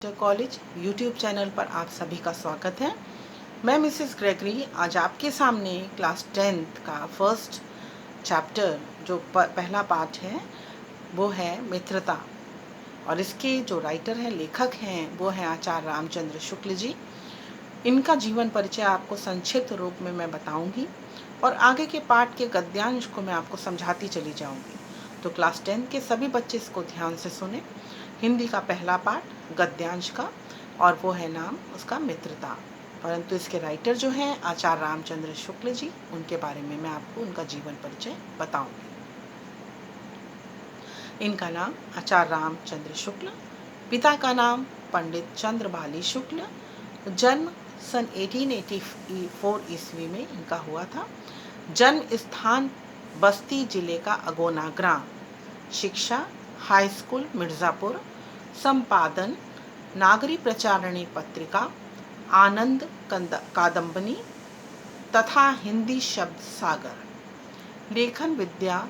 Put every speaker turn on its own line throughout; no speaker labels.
College YouTube channel पर आप सभी का स्वागत है। मैं मिसेस ग्रेगरी आज आपके सामने क्लास 10th का फर्स्ट चैप्टर जो पहला पार्ट है वो है मित्रता, और इसके जो राइटर हैं, लेखक हैं, वो हैं आचार्य रामचंद्र शुक्ल जी। इनका जीवन परिचय आपको संक्षिप्त रूप में मैं बताऊंगी और आगे के पाठ के गद्यांश को मैं आपको समझाती चली जाऊंगी। तो क्लास 10 के सभी बच्चे इसको ध्यान से सुने। हिंदी का पहला पाठ गद्यांश का, और वो है नाम उसका मित्रता। परंतु इसके राइटर जो हैं आचार्य रामचंद्र शुक्ल जी, उनके बारे में मैं आपको उनका जीवन परिचय बताऊंगी। इनका नाम आचार्य रामचंद्र शुक्ल, पिता का नाम पंडित चंद्रभाली शुक्ल। जन्म सन 1884 ईस्वी में इनका हुआ था। जन्म स्थान बस्ती जिले का अगोना ग्राम। शिक्षा हाई स्कूल मिर्ज़ापुर। संपादन नागरी प्रचारणी पत्रिका, आनंद कादम्बनी तथा हिंदी शब्द सागर। लेखन विद्या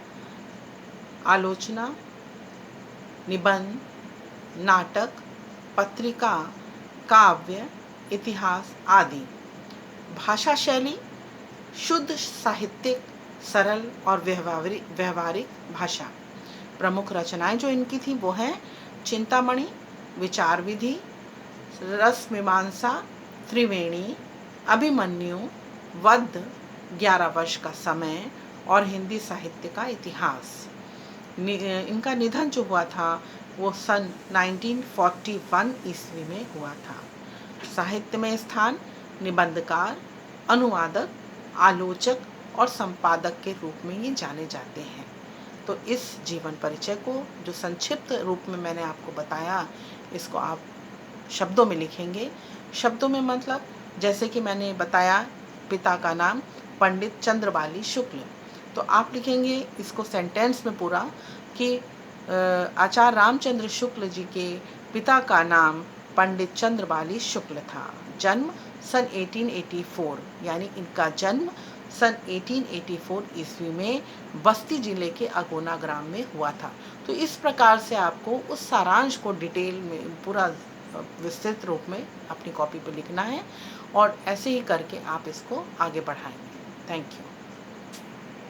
आलोचना, निबंध, नाटक, पत्रिका, काव्य, इतिहास आदि। भाषा शैली शुद्ध साहित्यिक, सरल और व्यवहारिक भाषा। प्रमुख रचनाएं जो इनकी थी वो हैं चिंतामणि, विचार विधि, रस मीमांसा, त्रिवेणी, अभिमन्यु, वध, 11 वर्ष का समय और हिंदी साहित्य का इतिहास। इनका निधन जो हुआ था वो सन 1941 ईस्वी में हुआ था। साहित्य में स्थान निबंधकार, अनुवादक, आलोचक और संपादक के रूप में ये जाने जाते हैं। तो इस जीवन परिचय को जो संक्षिप्त रूप में मैंने आपको बताया, इसको आप शब्दों में लिखेंगे। शब्दों में मतलब जैसे कि मैंने बताया पिता का नाम पंडित चंद्रभाली शुक्ल, तो आप लिखेंगे इसको सेंटेंस में पूरा कि आचार्य रामचंद्र शुक्ल जी के पिता का नाम पंडित चंद्रभाली शुक्ल था। जन्म सन 1884, यानी इनका जन्म सन 1884 ईस्वी में बस्ती जिले के अगोना ग्राम में हुआ था। तो इस प्रकार से आपको उस सारांश को डिटेल में पूरा विस्तृत रूप में अपनी कॉपी पर लिखना है, और ऐसे ही करके आप इसको आगे बढ़ाएंगे। Thank you.